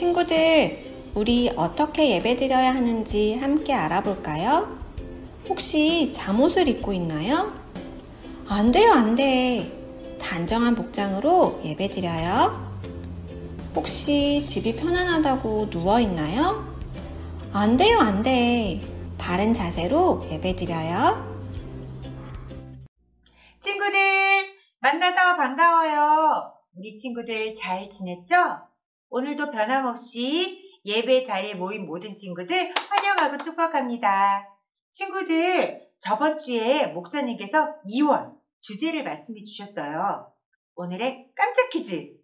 친구들, 우리 어떻게 예배드려야 하는지 함께 알아볼까요? 혹시 잠옷을 입고 있나요? 안 돼요, 안 돼. 단정한 복장으로 예배드려요. 혹시 집이 편안하다고 누워 있나요? 안 돼요, 안 돼. 바른 자세로 예배드려요. 친구들, 만나서 반가워요. 우리 친구들 잘 지냈죠? 오늘도 변함없이 예배 자리에 모인 모든 친구들 환영하고 축복합니다. 친구들, 저번 주에 목사님께서 2월 주제를 말씀해 주셨어요. 오늘의 깜짝 퀴즈.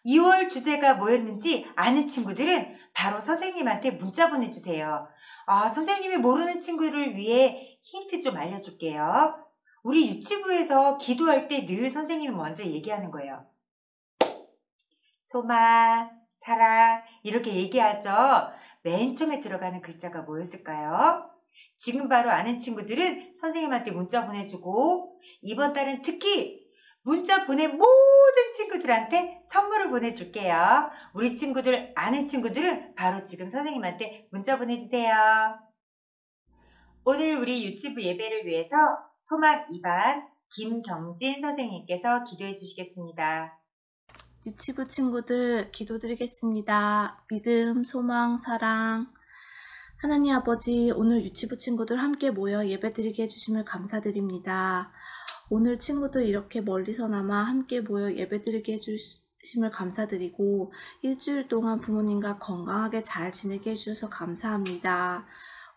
2월 주제가 뭐였는지 아는 친구들은 바로 선생님한테 문자 보내주세요. 선생님이 모르는 친구를 위해 힌트 좀 알려줄게요. 우리 유치부에서 기도할 때 늘 선생님이 먼저 얘기하는 거예요. 소망, 사랑 이렇게 얘기하죠. 맨 처음에 들어가는 글자가 뭐였을까요? 지금 바로 아는 친구들은 선생님한테 문자 보내주고 이번 달은 특히 문자 보낸 모든 친구들한테 선물을 보내줄게요. 우리 친구들, 아는 친구들은 바로 지금 선생님한테 문자 보내주세요. 오늘 우리 유치부 예배를 위해서 소망 2반 김경진 선생님께서 기도해 주시겠습니다. 유치부 친구들 기도드리겠습니다. 믿음, 소망, 사랑. 하나님 아버지, 오늘 유치부 친구들 함께 모여 예배드리게 해주심을 감사드립니다. 오늘 친구들 이렇게 멀리서나마 함께 모여 예배드리게 해주심을 감사드리고 일주일 동안 부모님과 건강하게 잘 지내게 해주셔서 감사합니다.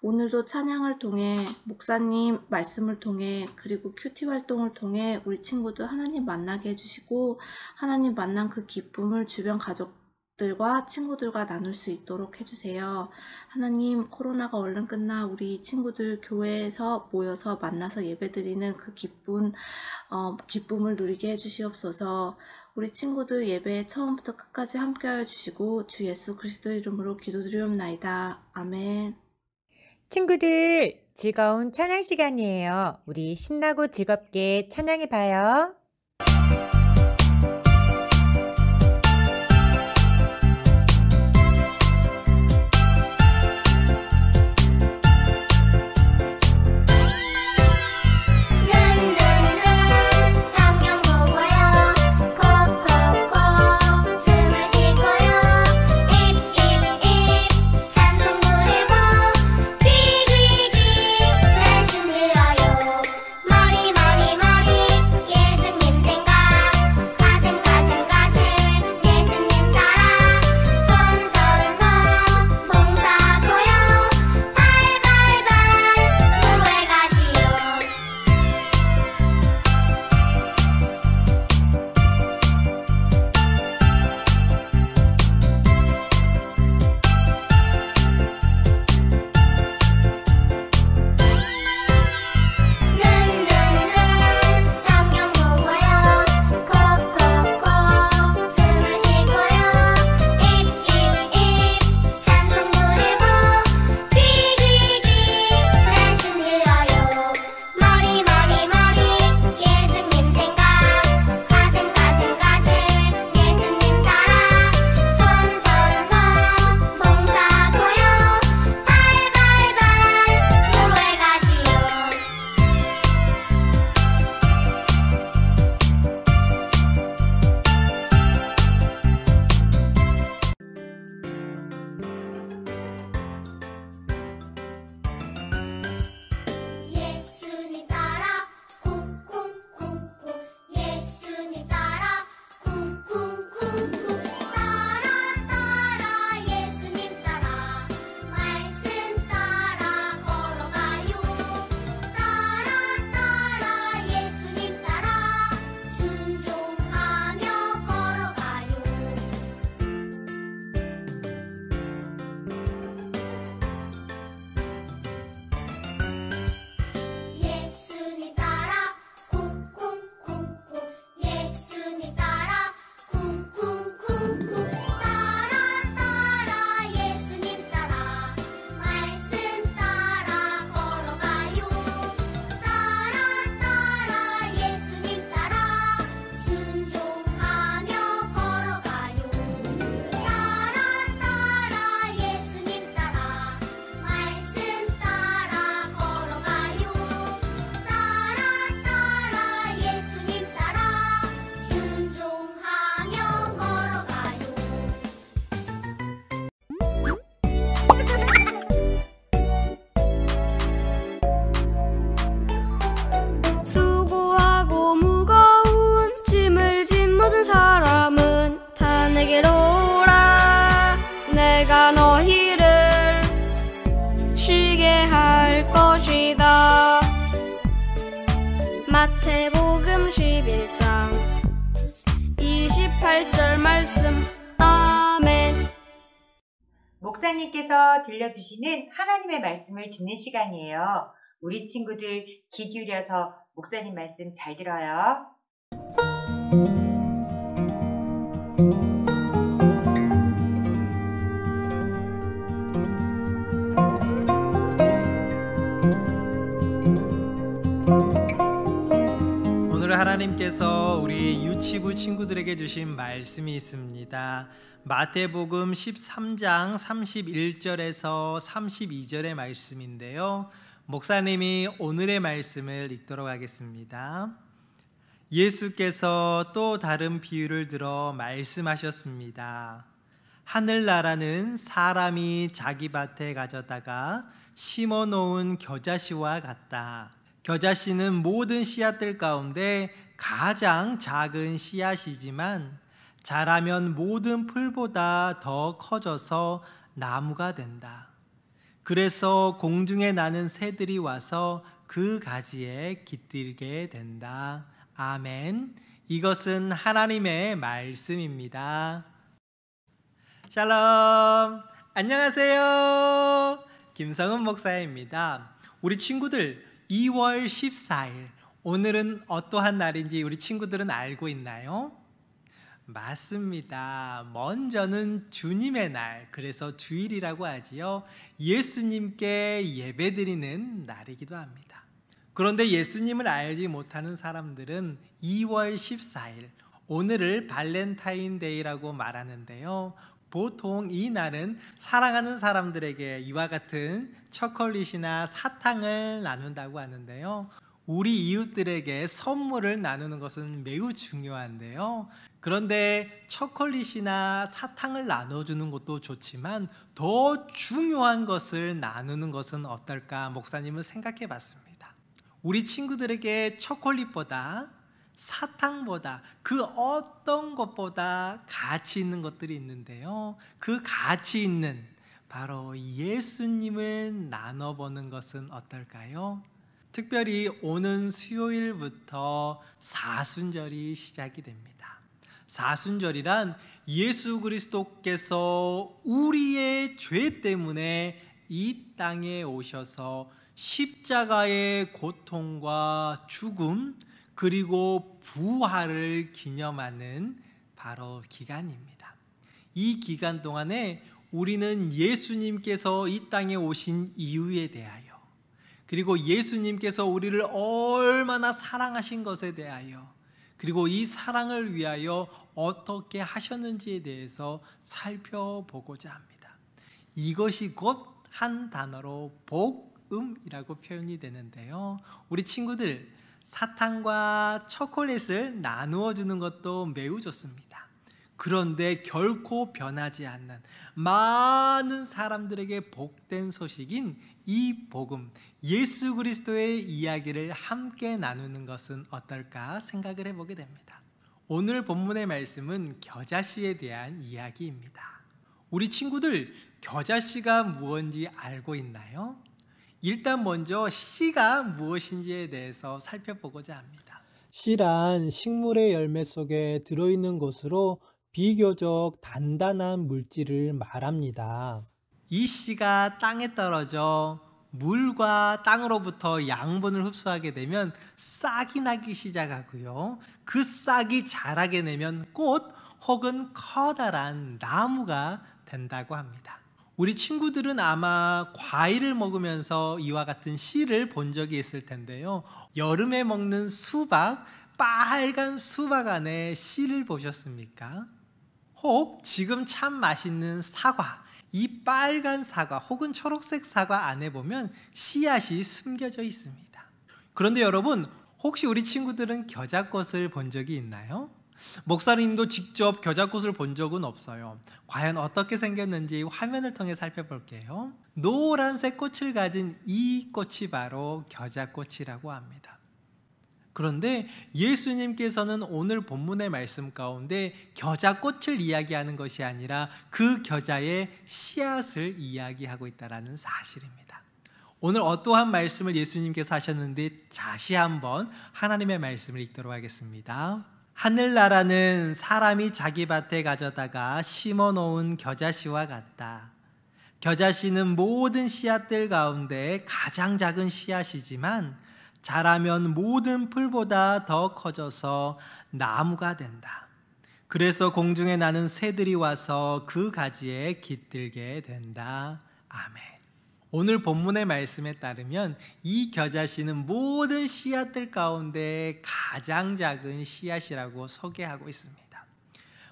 오늘도 찬양을 통해, 목사님 말씀을 통해, 그리고 큐티 활동을 통해 우리 친구들 하나님 만나게 해주시고 하나님 만난 그 기쁨을 주변 가족들과 친구들과 나눌 수 있도록 해주세요. 하나님, 코로나가 얼른 끝나 우리 친구들 교회에서 모여서 만나서 예배드리는 그 기쁨을 누리게 해주시옵소서. 우리 친구들 예배 처음부터 끝까지 함께하여 주시고 주 예수 그리스도의 이름으로 기도드리옵나이다. 아멘. 친구들, 즐거운 찬양 시간이에요. 우리 신나고 즐겁게 찬양해 봐요. 예수님 목사님께서 들려주시는 하나님의 말씀을 듣는 시간이에요. 우리 친구들 귀 기울여서 목사님 말씀 잘 들어요. 오늘 하나님께서 우리 유치부 친구들에게 주신 말씀이 있습니다. 마태복음 13장 31절에서 32절의 말씀인데요. 목사님이 오늘의 말씀을 읽도록 하겠습니다. 예수께서 또 다른 비유를 들어 말씀하셨습니다. 하늘나라는 사람이 자기 밭에 가져다가 심어놓은 겨자씨와 같다. 겨자씨는 모든 씨앗들 가운데 가장 작은 씨앗이지만 자라면 모든 풀보다 더 커져서 나무가 된다. 그래서 공중에 나는 새들이 와서 그 가지에 깃들게 된다. 아멘. 이것은 하나님의 말씀입니다. 샬롬. 안녕하세요. 김성은 목사입니다. 우리 친구들 2월 14일 오늘은 어떠한 날인지 우리 친구들은 알고 있나요? 맞습니다. 먼저는 주님의 날, 그래서 주일이라고 하지요. 예수님께 예배드리는 날이기도 합니다. 그런데 예수님을 알지 못하는 사람들은 2월 14일 오늘을 발렌타인데이라고 말하는데요. 보통 이 날은 사랑하는 사람들에게 이와 같은 초콜릿이나 사탕을 나눈다고 하는데요. 우리 이웃들에게 선물을 나누는 것은 매우 중요한데요. 그런데 초콜릿이나 사탕을 나눠주는 것도 좋지만 더 중요한 것을 나누는 것은 어떨까 목사님은 생각해 봤습니다. 우리 친구들에게 초콜릿보다 사탕보다 그 어떤 것보다 가치 있는 것들이 있는데요. 그 가치 있는 바로 예수님을 나눠보는 것은 어떨까요? 특별히 오는 수요일부터 사순절이 시작이 됩니다. 사순절이란 예수 그리스도께서 우리의 죄 때문에 이 땅에 오셔서 십자가의 고통과 죽음 그리고 부활을 기념하는 바로 기간입니다. 이 기간 동안에 우리는 예수님께서 이 땅에 오신 이유에 대하여 그리고 예수님께서 우리를 얼마나 사랑하신 것에 대하여 그리고 이 사랑을 위하여 어떻게 하셨는지에 대해서 살펴보고자 합니다. 이것이 곧 한 단어로 복음이라고 표현이 되는데요. 우리 친구들 사탕과 초콜릿을 나누어 주는 것도 매우 좋습니다. 그런데 결코 변하지 않는 많은 사람들에게 복된 소식인 이 복음, 예수 그리스도의 이야기를 함께 나누는 것은 어떨까 생각을 해보게 됩니다. 오늘 본문의 말씀은 겨자씨에 대한 이야기입니다. 우리 친구들 겨자씨가 무엇인지 알고 있나요? 일단 먼저 씨가 무엇인지에 대해서 살펴보고자 합니다. 씨란 식물의 열매 속에 들어있는 것으로 비교적 단단한 물질을 말합니다. 이 씨가 땅에 떨어져 물과 땅으로부터 양분을 흡수하게 되면 싹이 나기 시작하고요. 그 싹이 자라게 되면 꽃 혹은 커다란 나무가 된다고 합니다. 우리 친구들은 아마 과일을 먹으면서 이와 같은 씨를 본 적이 있을 텐데요. 여름에 먹는 수박, 빨간 수박 안에 씨를 보셨습니까? 혹 지금 참 맛있는 사과, 이 빨간 사과 혹은 초록색 사과 안에 보면 씨앗이 숨겨져 있습니다. 그런데 여러분, 혹시 우리 친구들은 겨자꽃을 본 적이 있나요? 목사님도 직접 겨자꽃을 본 적은 없어요. 과연 어떻게 생겼는지 화면을 통해 살펴볼게요. 노란색 꽃을 가진 이 꽃이 바로 겨자꽃이라고 합니다. 그런데 예수님께서는 오늘 본문의 말씀 가운데 겨자꽃을 이야기하는 것이 아니라 그 겨자의 씨앗을 이야기하고 있다는 사실입니다. 오늘 어떠한 말씀을 예수님께서 하셨는지 다시 한번 하나님의 말씀을 읽도록 하겠습니다. 하늘나라는 사람이 자기 밭에 가져다가 심어놓은 겨자씨와 같다. 겨자씨는 모든 씨앗들 가운데 가장 작은 씨앗이지만 자라면 모든 풀보다 더 커져서 나무가 된다. 그래서 공중에 나는 새들이 와서 그 가지에 깃들게 된다. 아멘. 오늘 본문의 말씀에 따르면 이 겨자씨는 모든 씨앗들 가운데 가장 작은 씨앗이라고 소개하고 있습니다.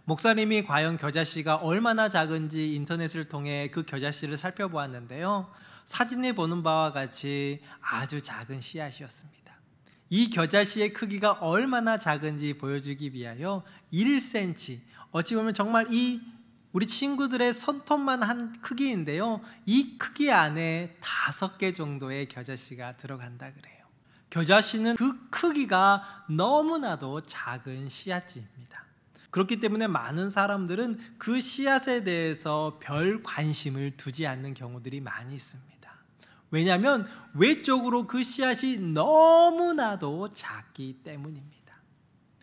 목사님이 과연 겨자씨가 얼마나 작은지 인터넷을 통해 그 겨자씨를 살펴보았는데요. 사진에 보는 바와 같이 아주 작은 씨앗이었습니다. 이 겨자씨의 크기가 얼마나 작은지 보여주기 위하여 1cm, 어찌 보면 정말 우리 친구들의 손톱만 한 크기인데요. 이 크기 안에 5개 정도의 겨자씨가 들어간다 그래요. 겨자씨는 그 크기가 너무나도 작은 씨앗입니다. 그렇기 때문에 많은 사람들은 그 씨앗에 대해서 별 관심을 두지 않는 경우들이 많이 있습니다. 왜냐하면 외적으로 그 씨앗이 너무나도 작기 때문입니다.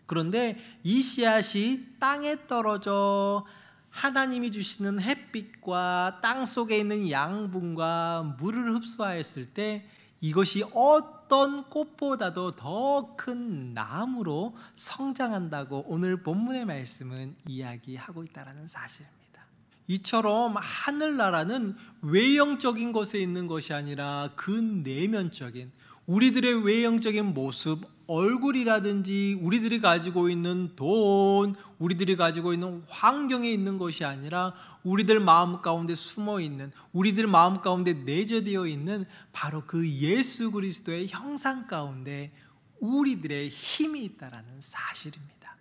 그런데 이 씨앗이 땅에 떨어져 하나님이 주시는 햇빛과 땅 속에 있는 양분과 물을 흡수하였을 때 이것이 어떤 꽃보다도 더 큰 나무로 성장한다고 오늘 본문의 말씀은 이야기하고 있다는 사실입니다. 이처럼 하늘나라는 외형적인 것에 있는 것이 아니라 그 내면적인 우리들의 외형적인 모습, 얼굴이라든지 우리들이 가지고 있는 돈, 우리들이 가지고 있는 환경에 있는 것이 아니라 우리들 마음 가운데 숨어 있는, 우리들 마음 가운데 내재되어 있는 바로 그 예수 그리스도의 형상 가운데 우리들의 힘이 있다는 사실입니다.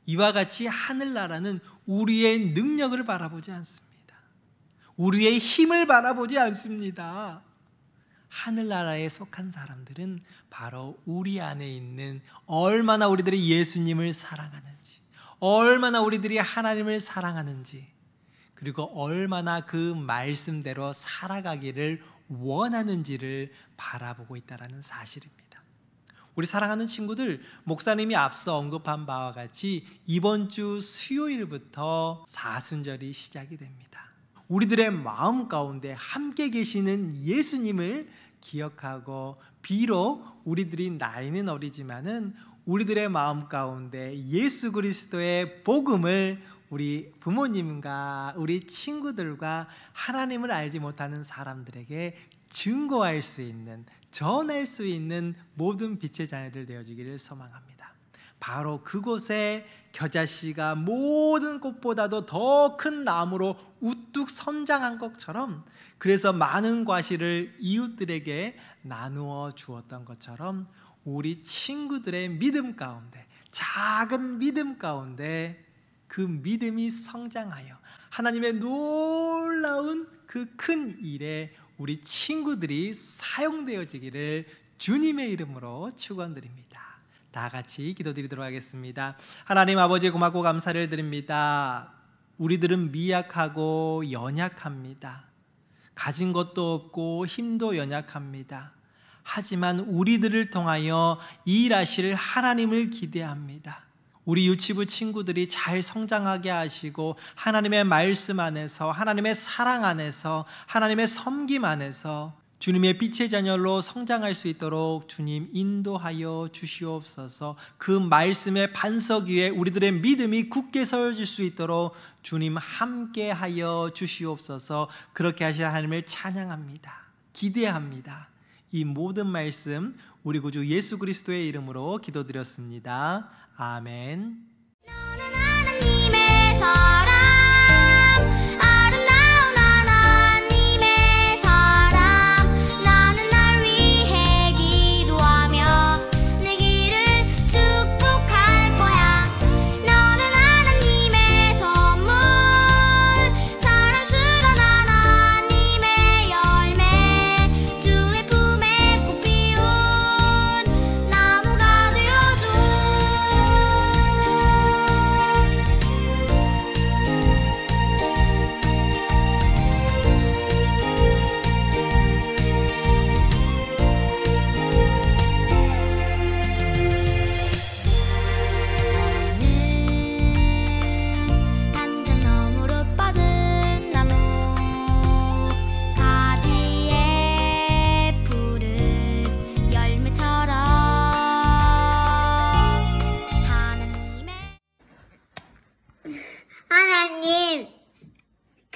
이와 같이 하늘나라는 우리의 능력을 바라보지 않습니다. 우리의 힘을 바라보지 않습니다. 하늘나라에 속한 사람들은 바로 우리 안에 있는 얼마나 우리들이 예수님을 사랑하는지, 얼마나 우리들이 하나님을 사랑하는지, 그리고 얼마나 그 말씀대로 살아가기를 원하는지를 바라보고 있다는 사실입니다. 우리 사랑하는 친구들, 목사님이 앞서 언급한 바와 같이 이번 주 수요일부터 사순절이 시작이 됩니다. 우리들의 마음 가운데 함께 계시는 예수님을 기억하고, 비록 우리들이 나이는 어리지만은 우리들의 마음 가운데 예수 그리스도의 복음을 우리 부모님과 우리 친구들과 하나님을 알지 못하는 사람들에게 증거할 수 있는, 전할 수 있는 모든 빛의 자녀들 되어주기를 소망합니다. 바로 그곳에 겨자씨가 모든 꽃보다도 더 큰 나무로 우뚝 성장한 것처럼, 그래서 많은 과실을 이웃들에게 나누어 주었던 것처럼 우리 친구들의 믿음 가운데, 작은 믿음 가운데 그 믿음이 성장하여 하나님의 놀라운 그 큰 일에 우리 친구들이 사용되어지기를 주님의 이름으로 축원드립니다. 다 같이 기도드리도록 하겠습니다. 하나님 아버지, 고맙고 감사를 드립니다. 우리들은 미약하고 연약합니다. 가진 것도 없고 힘도 연약합니다. 하지만 우리들을 통하여 일하실 하나님을 기대합니다. 우리 유치부 친구들이 잘 성장하게 하시고 하나님의 말씀 안에서, 하나님의 사랑 안에서, 하나님의 섬김 안에서 주님의 빛의 자녀로 성장할 수 있도록 주님 인도하여 주시옵소서. 그 말씀의 반석 위에 우리들의 믿음이 굳게 서어질 수 있도록 주님 함께하여 주시옵소서. 그렇게 하실 하나님을 찬양합니다. 기대합니다. 이 모든 말씀 우리 구주 예수 그리스도의 이름으로 기도드렸습니다. 아멘. 너는 하나님의 사랑, 아름다운 하나님의 사랑. 나는 날 위해 기도하며 내 길을 축복할 거야. 너는 하나님의 선물, 사랑스러운 하나님의 열매. 주의 품에 꽃 피운 나무가 되어줘.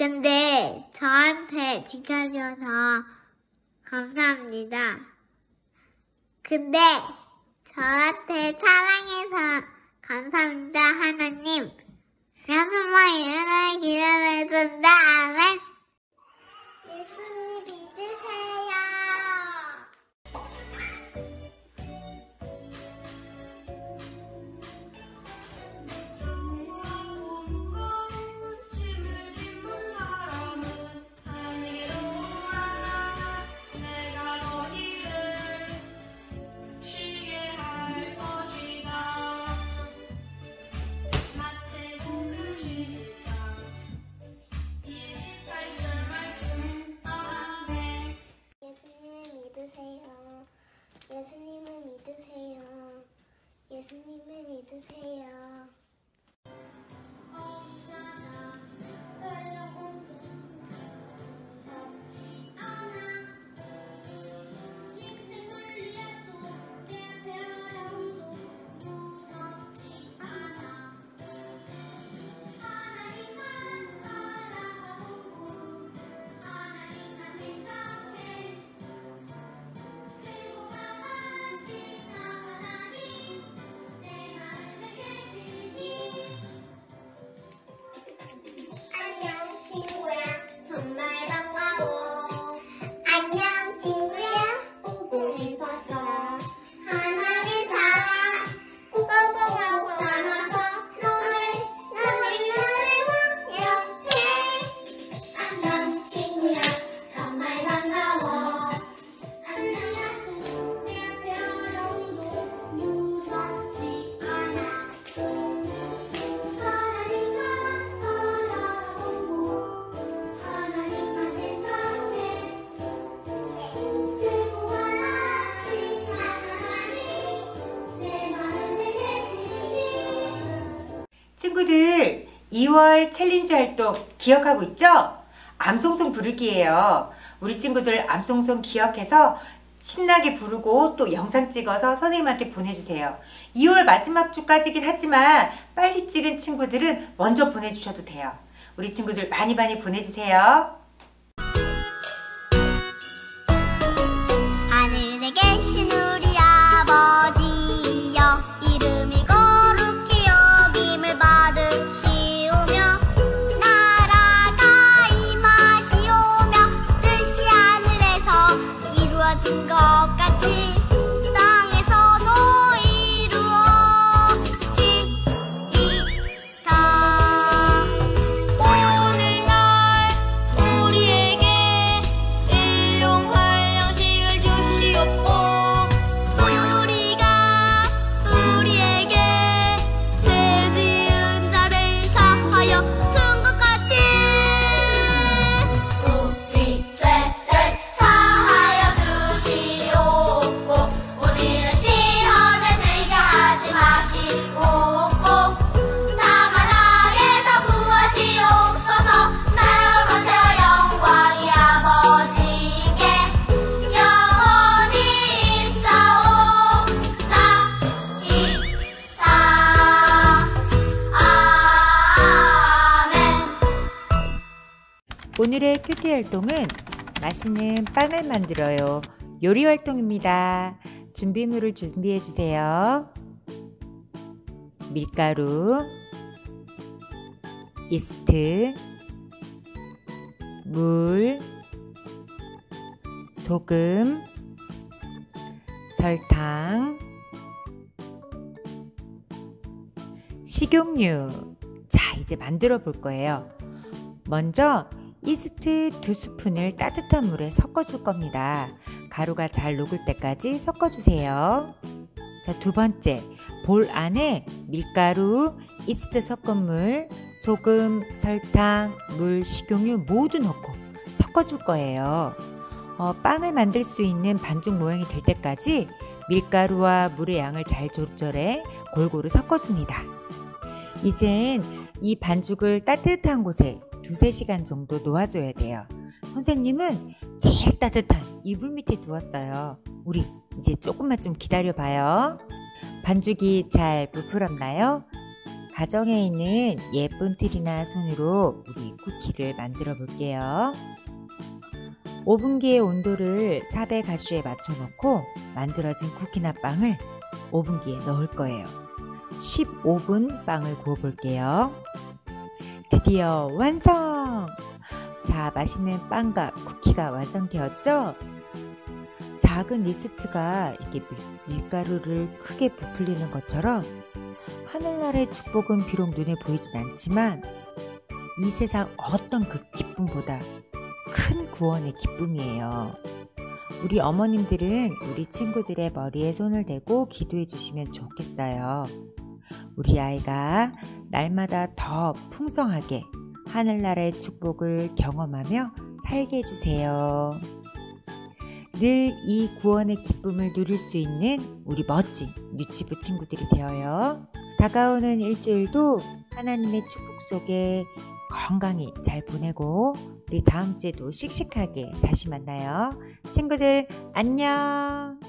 근데 저한테 지켜줘서 감사합니다. 근데 저한테 사랑해서 감사합니다, 하나님. 야수마이를 기다려준다. 아멘. 예수님 믿으세요. 예수님을 믿으세요. 예수님을 믿으세요. 무섭지 않아. 인생을 위해도 내 배려도 무섭지 않아. 하나님만 바라보고 하나님만 생각해. 안녕 친구야, 정말 반가워. 안녕 친구야, 보고 싶었어. 하나님 사랑 꼭꼭 담아서 너를 영원해. 안녕 친구야, 정말 반가워. 안녕 내 별용도 무섭지 않아. 하나님만 바라보고 하나님만 생각해. 구원하신 하나님 내 마음에 계시니. 친구들, 2월 챌린지 활동 기억하고 있죠? 암송송 부르기예요. 우리 친구들 암송송 기억해서 신나게 부르고 또 영상 찍어서 선생님한테 보내주세요. 2월 마지막 주까지긴 하지만 빨리 찍은 친구들은 먼저 보내주셔도 돼요. 우리 친구들 많이 보내주세요. 하늘에 계신 우리 아버지여, 이름이 거룩히 여김을 받으시오며 나라가 임하시오며 뜻이 하늘에서 이루어진 것 같이 땅에서도 이루어지이다. 오늘날 우리에게 일용할 양식을 주시옵고 우리가 우리에게 죄 지은 자를 사하여 준 것 같이 우리 죄를 사하여 주시옵고 우리를 시험에 들게 하지 마시옵고 다만 악에서 구하시옵소서. 나라 권세와 영광이 아버지께 영원히 있사옵나이다. 아멘. 오늘의 큐티 활동은 맛있는 빵을 만들어요. 요리 활동입니다. 준비물을 준비해 주세요. 밀가루, 이스트, 물, 소금, 설탕, 식용유. 자, 이제 만들어 볼 거예요. 먼저 이스트 2스푼을 따뜻한 물에 섞어줄 겁니다. 가루가 잘 녹을 때까지 섞어주세요. 자, 두 번째, 볼 안에 밀가루, 이스트 섞은 물, 소금, 설탕, 물, 식용유 모두 넣고 섞어줄 거예요. 빵을 만들 수 있는 반죽 모양이 될 때까지 밀가루와 물의 양을 잘 조절해 골고루 섞어줍니다. 이젠 이 반죽을 따뜻한 곳에 2-3시간 정도 놓아줘야 돼요. 선생님은 제일 따뜻한 이불 밑에 두었어요. 우리 이제 조금만 좀 기다려봐요. 반죽이 잘 부풀었나요? 가정에 있는 예쁜 틀이나 손으로 우리 쿠키를 만들어 볼게요. 오븐기의 온도를 400와트에 맞춰 놓고 만들어진 쿠키나 빵을 오븐기에 넣을 거예요. 15분 빵을 구워 볼게요. 드디어 완성! 자, 맛있는 빵과 쿠키가 완성되었죠? 작은 이스트가 이렇게 밀가루를 크게 부풀리는 것처럼 하늘나라의 축복은 비록 눈에 보이진 않지만 이 세상 어떤 그 기쁨보다 큰 구원의 기쁨이에요. 우리 어머님들은 우리 친구들의 머리에 손을 대고 기도해 주시면 좋겠어요. 우리 아이가 날마다 더 풍성하게 하늘나라의 축복을 경험하며 살게 해주세요. 늘 이 구원의 기쁨을 누릴 수 있는 우리 멋진 유치부 친구들이 되어요. 다가오는 일주일도 하나님의 축복 속에 건강히 잘 보내고 우리 다음 주에도 씩씩하게 다시 만나요. 친구들 안녕.